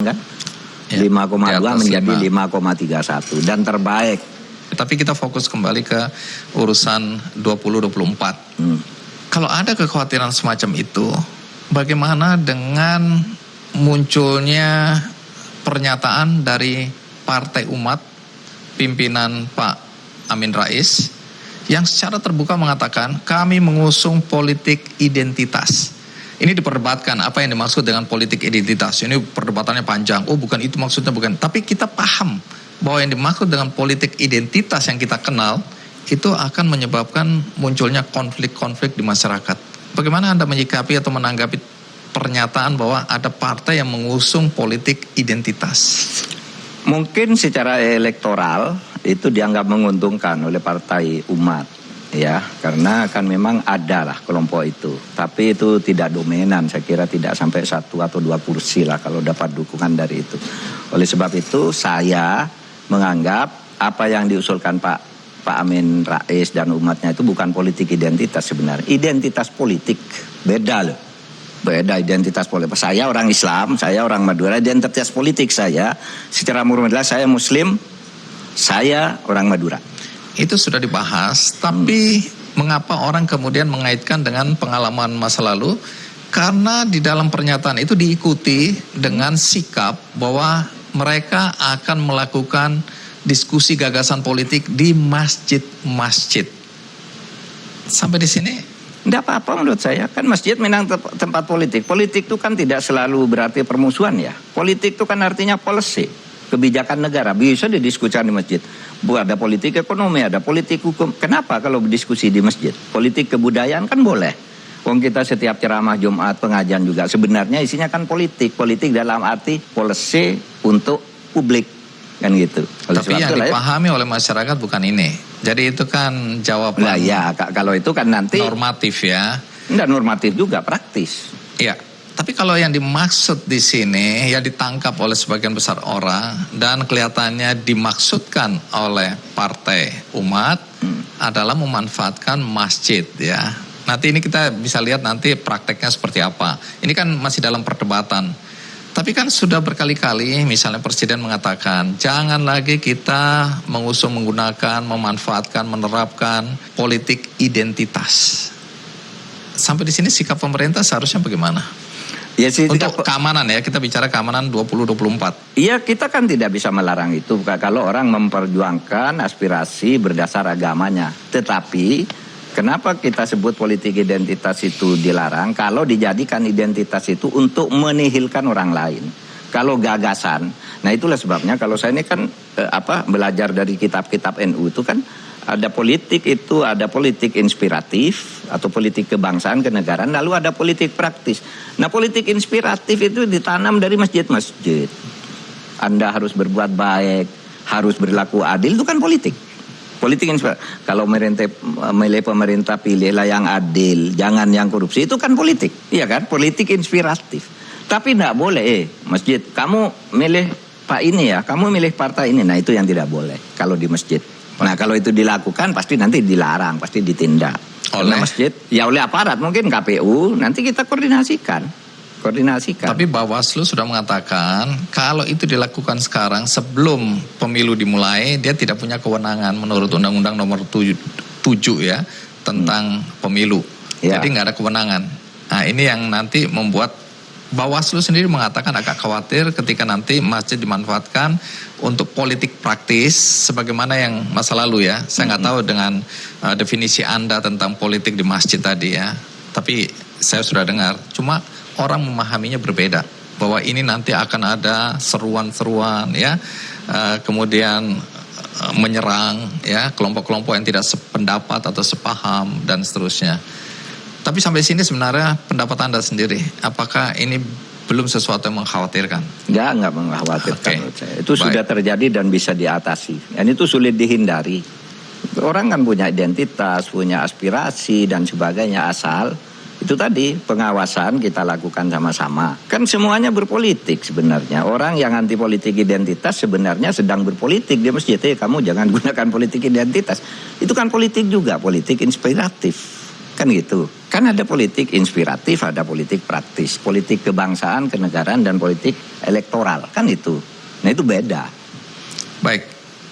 kan? Ya, 5,2 menjadi 5,31 dan terbaik. Tapi kita fokus kembali ke urusan 2024. Kalau ada kekhawatiran semacam itu, bagaimana dengan munculnya pernyataan dari Partai Umat, pimpinan Pak Amin Rais, yang secara terbuka mengatakan kami mengusung politik identitas. Ini diperdebatkan apa yang dimaksud dengan politik identitas. Ini perdebatannya panjang. Oh bukan itu maksudnya, bukan. Tapi kita paham bahwa yang dimaksud dengan politik identitas yang kita kenal itu akan menyebabkan munculnya konflik-konflik di masyarakat. Bagaimana Anda menyikapi atau menanggapi pernyataan bahwa ada partai yang mengusung politik identitas? Mungkin secara elektoral itu dianggap menguntungkan oleh Partai Umat. Ya, karena kan memang ada lah kelompok itu. Tapi itu tidak dominan, saya kira tidak sampai 1 atau 2 kursi lah kalau dapat dukungan dari itu. Oleh sebab itu saya menganggap apa yang diusulkan Pak Amin Rais dan umatnya itu bukan politik identitas sebenarnya. Identitas politik, beda loh. Beda identitas politik. Saya orang Islam, saya orang Madura, identitas politik saya secara murni saya Muslim, saya orang Madura. Itu sudah dibahas, tapi mengapa orang kemudian mengaitkan dengan pengalaman masa lalu? Karena di dalam pernyataan itu diikuti dengan sikap bahwa mereka akan melakukan diskusi gagasan politik di masjid-masjid. Sampai di sini? Tidak apa-apa menurut saya, kan masjid memang tempat politik. Politik itu kan tidak selalu berarti permusuhan ya. Politik itu kan artinya policy, kebijakan negara, bisa didiskusikan di masjid. Ada politik ekonomi, ada politik hukum. Kenapa kalau berdiskusi di masjid? Politik kebudayaan kan boleh. Wong kita setiap ceramah Jumat, pengajian juga sebenarnya isinya kan politik. Politik dalam arti policy untuk publik, kan gitu. Tapi yang dipahami oleh masyarakat bukan ini. Jadi itu kan jawaban. Nah ya, kalau itu kan nanti normatif ya. Enggak normatif juga, praktis. Iya. Tapi kalau yang dimaksud di sini, yang ditangkap oleh sebagian besar orang dan kelihatannya dimaksudkan oleh Partai Umat adalah memanfaatkan masjid ya. Nanti ini kita bisa lihat nanti prakteknya seperti apa. Ini kan masih dalam perdebatan. Tapi kan sudah berkali-kali misalnya Presiden mengatakan jangan lagi kita menggunakan, memanfaatkan, menerapkan politik identitas. Sampai di sini sikap pemerintah seharusnya bagaimana? Ya, untuk keamanan ya, kita bicara keamanan 2024. Iya, kita kan tidak bisa melarang itu kalau orang memperjuangkan aspirasi berdasar agamanya. Tetapi kenapa kita sebut politik identitas itu dilarang? Kalau dijadikan identitas itu untuk menihilkan orang lain. Kalau gagasan, nah itulah sebabnya kalau saya ini kan belajar dari kitab-kitab NU itu kan ada politik itu, ada politik inspiratif atau politik kebangsaan, kenegaraan, lalu ada politik praktis. Nah politik inspiratif itu ditanam dari masjid-masjid. Anda harus berbuat baik, harus berlaku adil, itu kan politik. Politik inspiratif. Kalau milih pemerintah pilihlah yang adil, jangan yang korupsi, itu kan politik. Iya kan, politik inspiratif. Tapi tidak boleh, masjid, kamu milih Pak ini ya, kamu milih partai ini, nah itu yang tidak boleh kalau di masjid. Nah kalau itu dilakukan pasti nanti dilarang, pasti ditindak. Oleh masjid, ya oleh aparat mungkin KPU, nanti kita koordinasikan. Tapi Bawaslu sudah mengatakan kalau itu dilakukan sekarang sebelum pemilu dimulai, dia tidak punya kewenangan menurut Undang-Undang nomor 7 ya tentang pemilu. Ya. Jadi nggak ada kewenangan. Nah ini yang nanti membuat Bawaslu sendiri mengatakan agak khawatir ketika nanti masjid dimanfaatkan untuk politik praktis sebagaimana yang masa lalu ya. Saya nggak tahu dengan definisi Anda tentang politik di masjid tadi ya. Tapi saya sudah dengar, cuma orang memahaminya berbeda. Bahwa ini nanti akan ada seruan-seruan ya, kemudian menyerang ya kelompok-kelompok yang tidak sependapat atau sepaham dan seterusnya. Tapi sampai sini sebenarnya pendapat Anda sendiri, apakah ini belum sesuatu yang mengkhawatirkan? Enggak mengkhawatirkan menurut saya. Itu sudah terjadi dan bisa diatasi. Dan itu sulit dihindari. Orang kan punya identitas, punya aspirasi dan sebagainya, asal itu tadi pengawasan kita lakukan sama-sama. Kan semuanya berpolitik sebenarnya. Orang yang anti politik identitas sebenarnya sedang berpolitik di masjid. Kamu jangan gunakan politik identitas. Itu kan politik juga, politik inspiratif. Kan gitu. Kan ada politik inspiratif, ada politik praktis, politik kebangsaan, kenegaraan, dan politik elektoral, kan itu. Nah itu beda. Baik.